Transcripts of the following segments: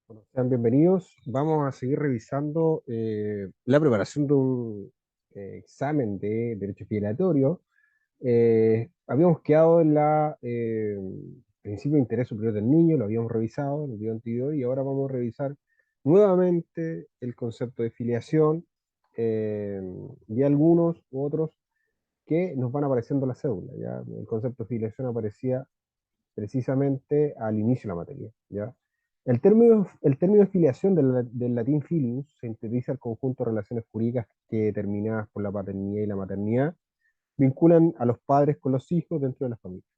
Bueno, sean bienvenidos. Vamos a seguir revisando la preparación de un examen de derecho filiatorio. Habíamos quedado en la principio de interés superior del niño, lo habíamos revisado en el video anterior y ahora vamos a revisar nuevamente el concepto de filiación eh, y algunos u otros que nos van apareciendo en la cédula. ¿Ya? El concepto de filiación aparecía precisamente al inicio de la materia, ¿ya? El término filiación del latín filius se sintetiza al conjunto de relaciones jurídicas que, determinadas por la paternidad y la maternidad, vinculan a los padres con los hijos dentro de la familia.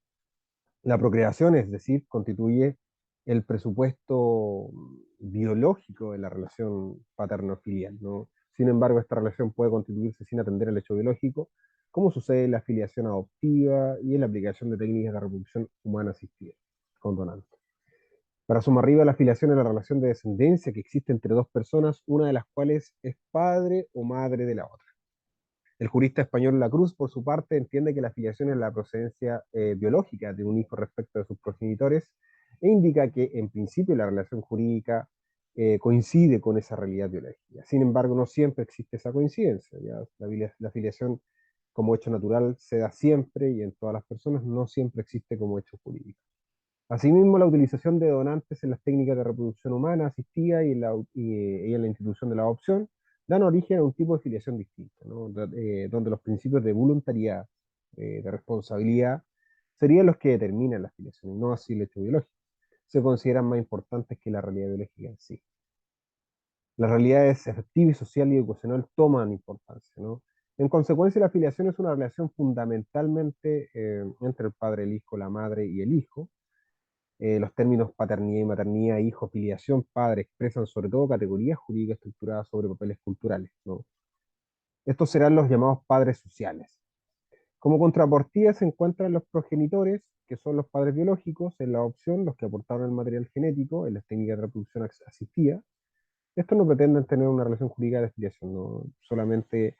La procreación, es decir, constituye el presupuesto biológico de la relación paterno-filial, ¿no? Sin embargo, esta relación puede constituirse sin atender al hecho biológico, como sucede en la filiación adoptiva y en la aplicación de técnicas de reproducción humana asistida con donantes. Para sumar arriba, la filiación es la relación de descendencia que existe entre dos personas, una de las cuales es padre o madre de la otra. El jurista español Lacruz, por su parte, entiende que la filiación es la procedencia biológica de un hijo respecto de sus progenitores e indica que, en principio, la relación jurídica coincide con esa realidad biológica. Sin embargo, no siempre existe esa coincidencia. ¿Ya? La filiación como hecho natural se da siempre y en todas las personas, no siempre existe como hecho jurídico. Asimismo, la utilización de donantes en las técnicas de reproducción humana asistida y en la institución de la adopción dan origen a un tipo de filiación distinta, ¿no? Donde los principios de voluntariedad, de responsabilidad, serían los que determinan la filiación, no así el hecho biológico. Se consideran más importantes que la realidad biológica en sí. Las realidades efectiva y social y educacional toman importancia, ¿no? En consecuencia, la filiación es una relación fundamentalmente entre el padre, el hijo, la madre y el hijo. Los términos paternidad y maternidad, hijo, filiación, padre, expresan sobre todo categorías jurídicas estructuradas sobre papeles culturales, ¿no? Estos serán los llamados padres sociales. Como contrapartida se encuentran los progenitores, que son los padres biológicos, en la adopción, los que aportaron el material genético, en las técnicas de reproducción asistida. Estos no pretenden tener una relación jurídica de filiación, ¿no? Solamente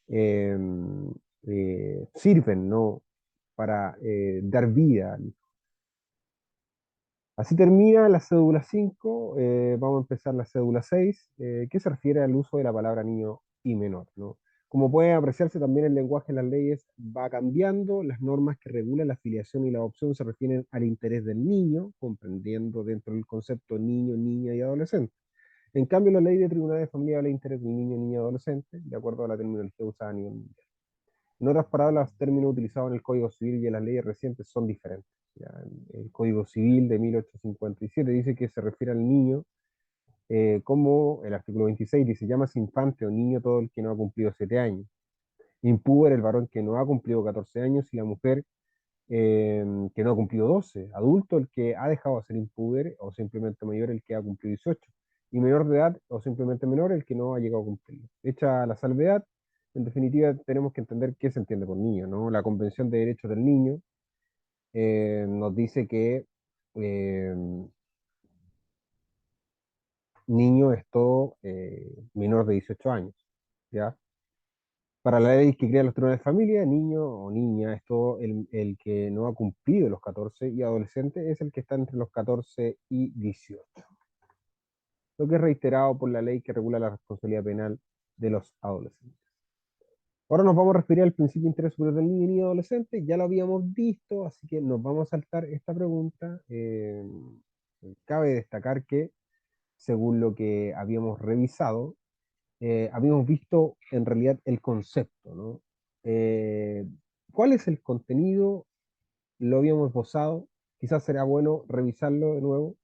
eh, sirven, ¿no? Para dar vida al hijo. Así termina la cédula 5. Vamos a empezar la cédula 6, que se refiere al uso de la palabra niño y menor, ¿no? Como puede apreciarse también el lenguaje de las leyes va cambiando, las normas que regulan la filiación y la adopción se refieren al interés del niño, comprendiendo dentro del concepto niño, niña y adolescente. En cambio, la ley de tribunales de familia habla de interés del niño, niña y adolescente, de acuerdo a la terminología usada a nivel mundial. En otras palabras, los términos utilizados en el Código Civil y en las leyes recientes son diferentes. ¿Ya? El Código Civil de 1857 dice que se refiere al niño como el artículo 26 dice, llamas infante o niño todo el que no ha cumplido 7 años. Impúber el varón que no ha cumplido 14 años y la mujer que no ha cumplido 12. Adulto el que ha dejado de ser impúber o simplemente mayor el que ha cumplido 18. Y menor de edad o simplemente menor el que no ha llegado a cumplir. Hecha la salvedad, en definitiva tenemos que entender qué se entiende por niño, ¿no? La Convención de Derechos del Niño nos dice que eh, niño es todo menor de 18 años, ¿ya? Para la ley que crea los tribunales de familia, niño o niña es todo el que no ha cumplido los 14 y adolescente es el que está entre los 14 y 18, lo que es reiterado por la ley que regula la responsabilidad penal de los adolescentes. Ahora nos vamos a referir al principio de interés superior del niño y niña adolescente, ya lo habíamos visto, así que nos vamos a saltar esta pregunta. Cabe destacar que, según lo que habíamos revisado, habíamos visto en realidad el concepto, ¿no? Eh, ¿Cuál es el contenido? Lo habíamos esbozado, quizás será bueno revisarlo de nuevo.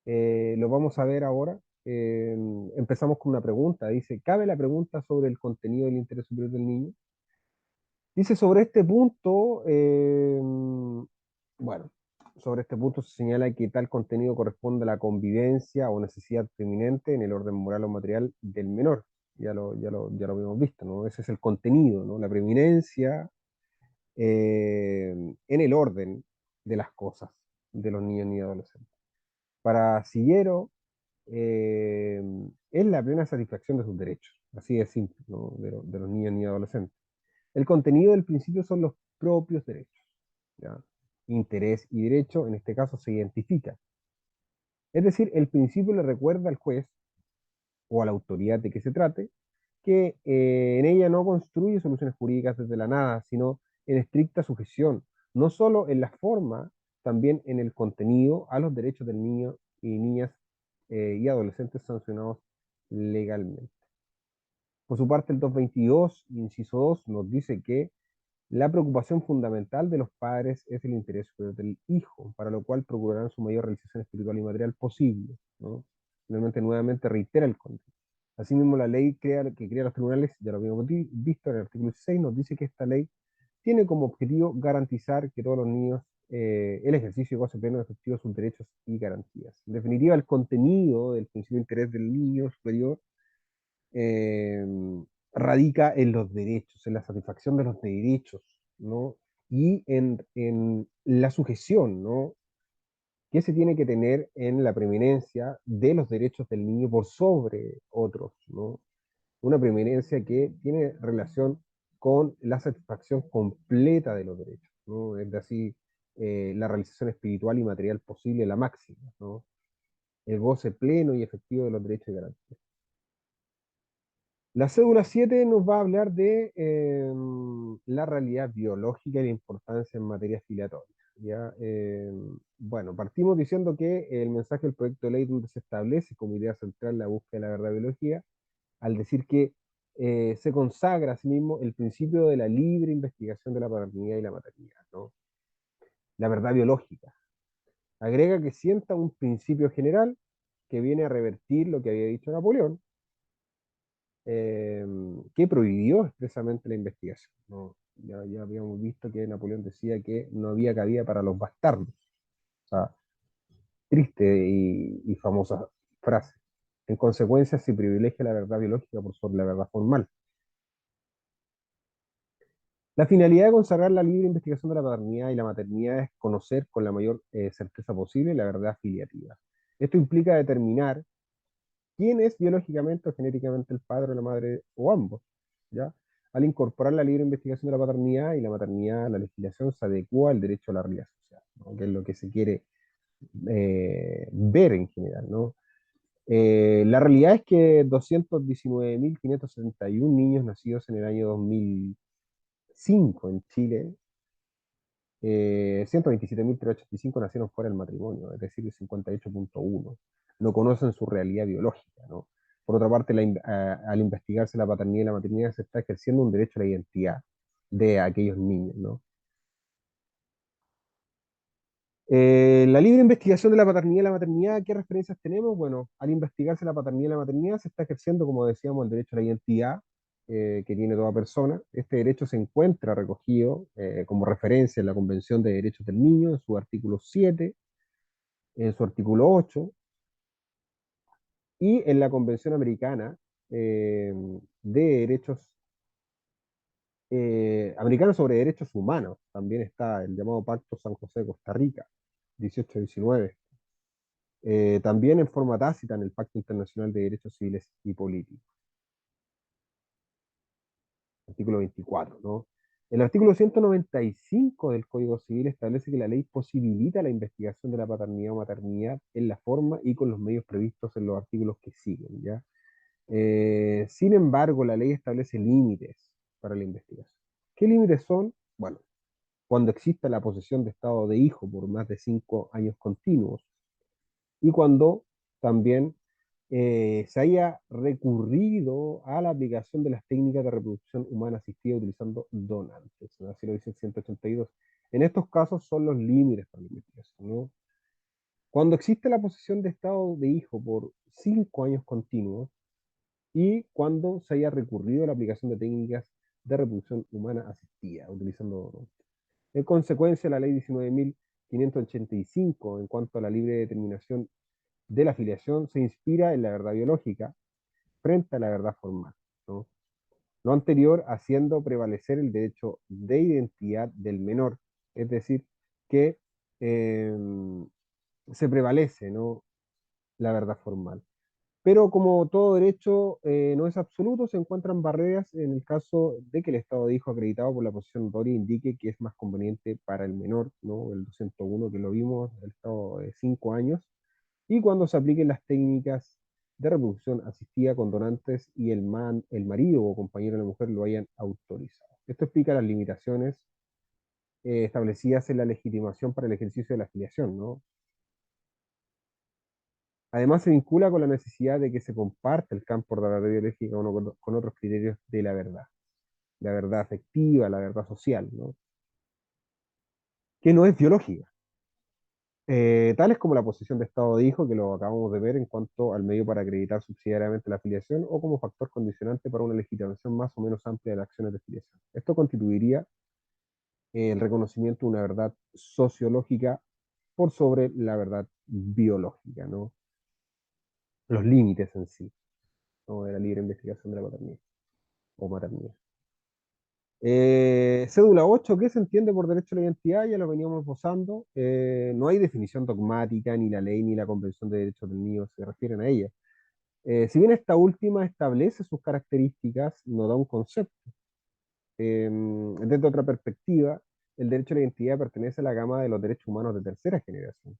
Lo vamos a ver ahora. Empezamos con una pregunta, dice, ¿cabe la pregunta sobre el contenido del interés superior del niño? Dice sobre este punto, bueno, sobre este punto se señala que tal contenido corresponde a la convivencia o necesidad preeminente en el orden moral o material del menor. Ya lo habíamos visto, ¿no? Ese es el contenido, ¿no? La preeminencia en el orden de las cosas de los niños y adolescentes. Para Sillero, eh, es la plena satisfacción de sus derechos, así de simple, ¿no? De los niños y adolescentes. El contenido del principio son los propios derechos, ¿ya? Interés y derecho, en este caso, se identifica. Es decir, el principio le recuerda al juez o a la autoridad de que se trate que en ella no construye soluciones jurídicas desde la nada, sino en estricta sujeción, no solo en la forma, también en el contenido a los derechos del niño y niñas y adolescentes sancionados legalmente. Por su parte, el 222, inciso 2, nos dice que la preocupación fundamental de los padres es el interés superior del hijo, para lo cual procurarán su mayor realización espiritual y material posible, ¿no? Finalmente, nuevamente reitera el contenido. Asimismo, la ley que crea los tribunales, ya lo habíamos visto en el artículo 16, nos dice que esta ley tiene como objetivo garantizar que todos los niños, el ejercicio y goce pleno y efectivo de sus derechos y garantías. En definitiva, el contenido del principio de interés del niño superior eh, radica en los derechos, en la satisfacción de los derechos, ¿no? Y en la sujeción, ¿no? Que se tiene que tener en la preeminencia de los derechos del niño por sobre otros, ¿no? Una preeminencia que tiene relación con la satisfacción completa de los derechos, ¿no? Es decir, la realización espiritual y material posible, la máxima, ¿no? El goce pleno y efectivo de los derechos y garantías. La cédula 7 nos va a hablar de la realidad biológica y la importancia en materia filiatoria. ¿Ya? Bueno, partimos diciendo que el mensaje del proyecto de ley donde se establece como idea central la búsqueda de la verdad biológica, al decir que se consagra asimismo el principio de la libre investigación de la paternidad y la maternidad, ¿no? La verdad biológica. Agrega que sienta un principio general que viene a revertir lo que había dicho Napoleón, eh, que prohibió expresamente la investigación, ¿no? Ya habíamos visto que Napoleón decía que no había cabida para los bastardos. O sea, triste y famosa frase. En consecuencia, se privilegia la verdad biológica por sobre la verdad formal. La finalidad de consagrar la libre investigación de la paternidad y la maternidad es conocer con la mayor certeza posible la verdad filiativa. Esto implica determinar quién es biológicamente o genéticamente el padre o la madre o ambos, ¿ya? Al incorporar la libre investigación de la paternidad y la maternidad, la legislación se adecua al derecho a la realidad social, ¿no? Que es lo que se quiere ver en general, ¿no? La realidad es que 219.571 niños nacidos en el año 2005 en Chile, 127.385 nacieron fuera del matrimonio, es decir, el 58,1. No conocen su realidad biológica, ¿no? Por otra parte, al investigarse la paternidad y la maternidad, se está ejerciendo un derecho a la identidad de aquellos niños, ¿no? La libre investigación de la paternidad y la maternidad, ¿qué referencias tenemos? Bueno, al investigarse la paternidad y la maternidad, se está ejerciendo, como decíamos, el derecho a la identidad que tiene toda persona. Este derecho se encuentra recogido como referencia en la Convención de Derechos del Niño, en su artículo 7, en su artículo 8, y en la Convención Americana de Derechos Americanos sobre Derechos Humanos. También está el llamado Pacto San José de Costa Rica, 1819. También en forma tácita en el Pacto Internacional de Derechos Civiles y Políticos, artículo 24, ¿no? El artículo 195 del Código Civil establece que la ley posibilita la investigación de la paternidad o maternidad en la forma y con los medios previstos en los artículos que siguen, ¿ya? Sin embargo, la ley establece límites para la investigación. ¿Qué límites son? Bueno, cuando exista la posesión de estado de hijo por más de 5 años continuos y cuando también se haya recurrido a la aplicación de las técnicas de reproducción humana asistida utilizando donantes, ¿no? Así lo dice el 182. En estos casos son los límites para la investigación, ¿no? Cuando existe la posesión de estado de hijo por 5 años continuos, y cuando se haya recurrido a la aplicación de técnicas de reproducción humana asistida, utilizando. En consecuencia, la ley 19.585, en cuanto a la libre determinación de la afiliación, se inspira en la verdad biológica frente a la verdad formal, ¿no? Lo anterior haciendo prevalecer el derecho de identidad del menor, es decir, que eh, se prevalece, ¿no?, la verdad formal. Pero como todo derecho no es absoluto, se encuentran barreras en el caso de que el estado de hijo acreditado por la posición notoria indique que es más conveniente para el menor, ¿no? El 201 que lo vimos, el estado de 5 años, y cuando se apliquen las técnicas de reproducción asistida con donantes y el marido o compañero de la mujer lo hayan autorizado. Esto explica las limitaciones establecidas en la legitimación para el ejercicio de la afiliación, ¿no? Además, se vincula con la necesidad de que se comparte el campo de la verdad biológica con otros criterios de la verdad afectiva, la verdad social, ¿no? Que no es biológica. Tales como la posición de Estado de hijo, que lo acabamos de ver en cuanto al medio para acreditar subsidiariamente la afiliación, o como factor condicionante para una legitimación más o menos amplia de las acciones de afiliación. Esto constituiría el reconocimiento de una verdad sociológica por sobre la verdad biológica, ¿no? Los límites en sí, ¿no? De la libre investigación de la paternidad o maternidad. Cédula 8, ¿qué se entiende por derecho a la identidad? Ya lo veníamos esbozando. No hay definición dogmática, ni la ley ni la Convención de Derechos del Niño se refieren a ella. Si bien esta última establece sus características, no da un concepto. Desde otra perspectiva, el derecho a la identidad pertenece a la gama de los derechos humanos de tercera generación,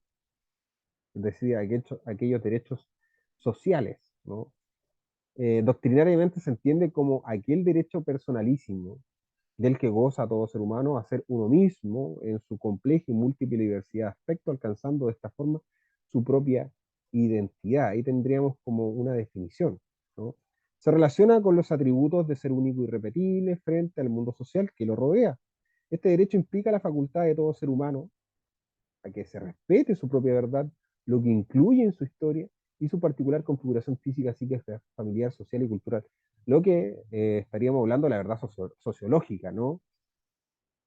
es decir, aquellos derechos sociales, ¿no? Doctrinariamente se entiende como aquel derecho personalísimo del que goza todo ser humano a ser uno mismo en su compleja y múltiple diversidad de aspectos, alcanzando de esta forma su propia identidad. Ahí tendríamos como una definición, ¿no? Se relaciona con los atributos de ser único y irrepetible frente al mundo social que lo rodea. Este derecho implica la facultad de todo ser humano a que se respete su propia verdad, lo que incluye en su historia y su particular configuración física, psíquica, familiar, social y cultural. Lo que estaríamos hablando de la verdad sociológica, ¿no?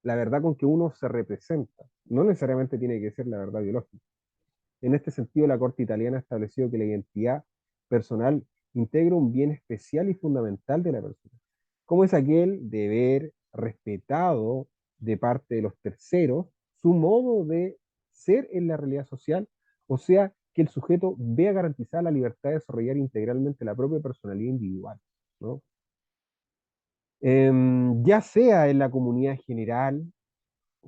La verdad con que uno se representa. No necesariamente tiene que ser la verdad biológica. En este sentido, la Corte italiana ha establecido que la identidad personal integra un bien especial y fundamental de la persona, como es aquel de ver respetado de parte de los terceros su modo de ser en la realidad social, o sea, que el sujeto vea garantizada la libertad de desarrollar integralmente la propia personalidad individual, ¿no? Ya sea en la comunidad general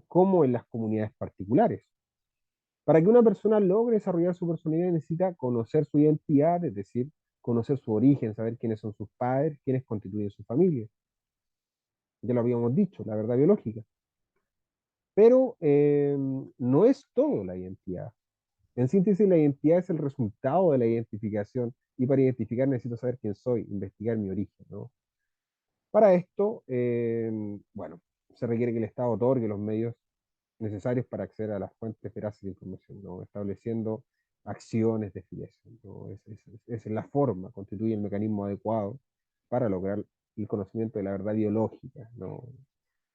como en las comunidades particulares. Para que una persona logre desarrollar su personalidad necesita conocer su identidad, es decir, conocer su origen, saber quiénes son sus padres, quiénes constituyen su familia. Ya lo habíamos dicho, la verdad biológica. Pero no es todo la identidad. En síntesis, la identidad es el resultado de la identificación y para identificar necesito saber quién soy, investigar mi origen, ¿no? Para esto, bueno, se requiere que el Estado otorgue los medios necesarios para acceder a las fuentes veraces de información, ¿no? Estableciendo acciones de filiación, ¿no? Es la forma, constituye el mecanismo adecuado para lograr el conocimiento de la verdad biológica, ¿no?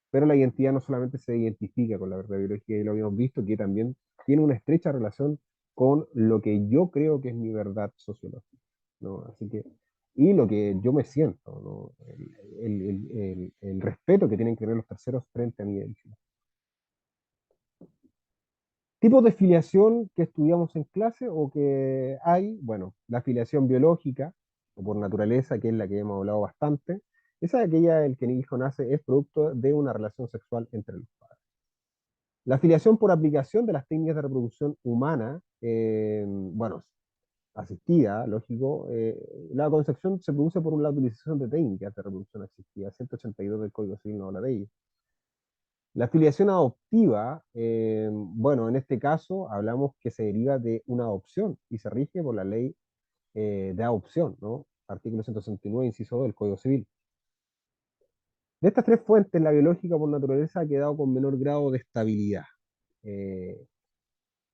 Pero la identidad no solamente se identifica con la verdad biológica, y lo habíamos visto, que también tiene una estrecha relación con lo que yo creo que es mi verdad sociológica, ¿no? Así que, y lo que yo me siento, ¿no? El respeto que tienen que tener los terceros frente a mi identidad. Tipos de filiación que estudiamos en clase o que hay, bueno, la filiación biológica, o por naturaleza, que es la que hemos hablado bastante, esa es aquella el que el hijo nace es producto de una relación sexual entre los padres. La filiación por aplicación de las técnicas de reproducción humana, bueno, asistida, lógico, la concepción se produce por la utilización de técnicas de reproducción asistida, 182 del Código Civil no habla de ello. La filiación adoptiva, bueno, en este caso hablamos que se deriva de una adopción y se rige por la ley de adopción, ¿no? Artículo 169, inciso 2 del Código Civil. De estas tres fuentes, la biológica por naturaleza ha quedado con menor grado de estabilidad eh,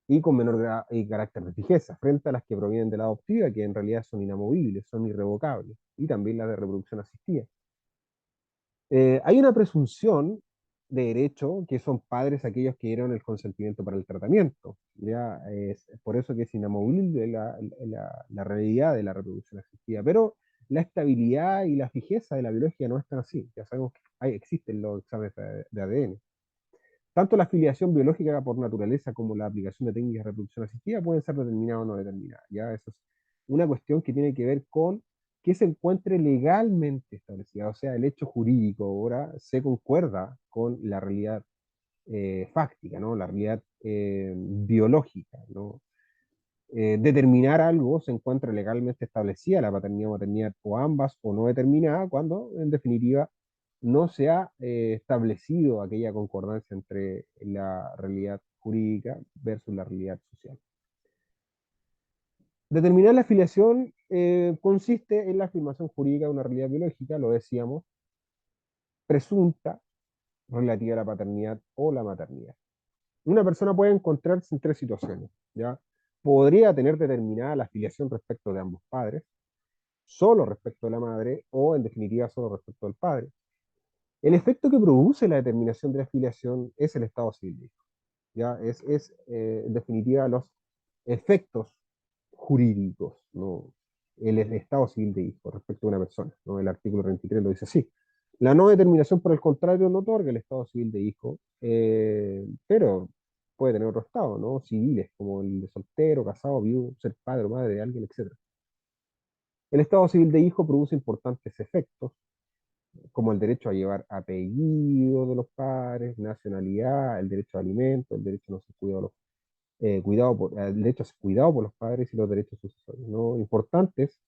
y con menor y carácter de fijeza, frente a las que provienen de la adoptiva, que en realidad son inamovibles, son irrevocables, y también las de reproducción asistida. Hay una presunción de derecho que son padres aquellos que dieron el consentimiento para el tratamiento. ¿Ya? Es por eso que es inamovible la realidad de la reproducción asistida. Pero la estabilidad y la fijeza de la biología no están así. Ya sabemos que existen los exámenes de ADN. Tanto la filiación biológica por naturaleza como la aplicación de técnicas de reproducción asistida pueden ser determinadas o no determinadas. ¿Ya? Eso es una cuestión que tiene que ver con que se encuentre legalmente establecida, o sea, el hecho jurídico ahora se concuerda con la realidad fáctica, ¿no? La realidad biológica, ¿no? determinar algo se encuentra legalmente establecida, la paternidad o maternidad, o ambas, o no determinada, cuando en definitiva no se ha establecido aquella concordancia entre la realidad jurídica versus la realidad social. Determinar la filiación consiste en la afirmación jurídica de una realidad biológica, lo decíamos, presunta, relativa a la paternidad o la maternidad. Una persona puede encontrarse en tres situaciones, ¿ya? Podría tener determinada la filiación respecto de ambos padres, solo respecto de la madre o, en definitiva, solo respecto del padre. El efecto que produce la determinación de la filiación es el estado civil, ¿ya? En definitiva, los efectos jurídicos, ¿no? El estado civil de hijo respecto a una persona, ¿no? El artículo 33 lo dice así. La no determinación, por el contrario, no otorga el estado civil de hijo, pero puede tener otro estado, ¿no? Civiles, como el de soltero, casado, viudo, ser padre o madre de alguien, etc. El estado civil de hijo produce importantes efectos, como el derecho a llevar apellido de los padres, nacionalidad, el derecho a alimentos, el derecho a no ser el derecho a ser cuidado por los padres y los derechos sucesorios, ¿no? Importantes.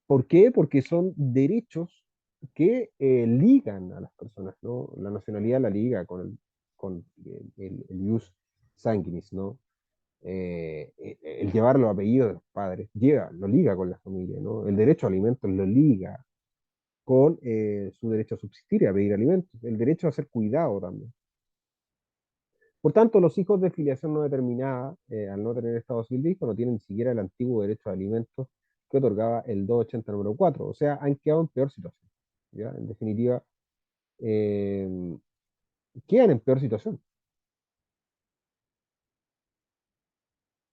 ¿Por qué? Porque son derechos que ligan a las personas, ¿no? La nacionalidad la liga con el ius sanguinis, ¿no? El llevar los apellidos de los padres, lo liga con la familia, ¿no? El derecho a alimentos lo liga con su derecho a subsistir y a pedir alimentos, el derecho a ser cuidado también. Por tanto, los hijos de filiación no determinada, al no tener estado civil de hijo, no tienen ni siquiera el antiguo derecho a alimentos que otorgaba el 280 número 4. O sea, han quedado en peor situación. ¿Ya? En definitiva, eh, quedan en peor situación.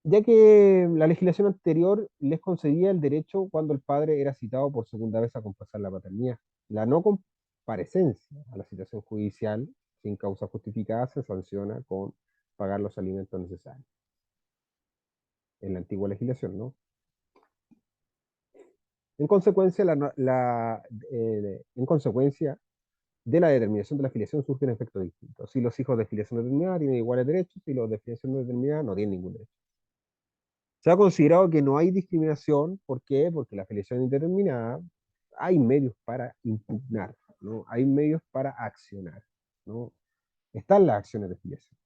Ya que la legislación anterior les concedía el derecho cuando el padre era citado por segunda vez a compensar la paternidad. La no comparecencia a la citación judicial sin causa justificada se sanciona con pagar los alimentos necesarios. En la antigua legislación, ¿no? En consecuencia, en consecuencia de la determinación de la filiación surgen efectos distintos. Si los hijos de filiación determinada tienen iguales derechos, y los de filiación no determinada no tienen ningún derecho. Se ha considerado que no hay discriminación. ¿Por qué? Porque la filiación indeterminada hay medios para impugnar, ¿no? Hay medios para accionar, ¿no? Están las acciones de filiación.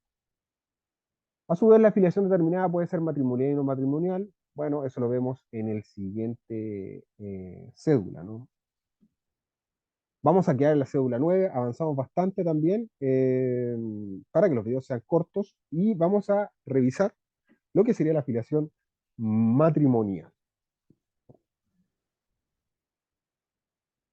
A su vez, la filiación determinada puede ser matrimonial y no matrimonial. Bueno, eso lo vemos en el siguiente cédula, ¿no? Vamos a quedar en la cédula 9, avanzamos bastante también para que los videos sean cortos y vamos a revisar lo que sería la afiliación matrimonial.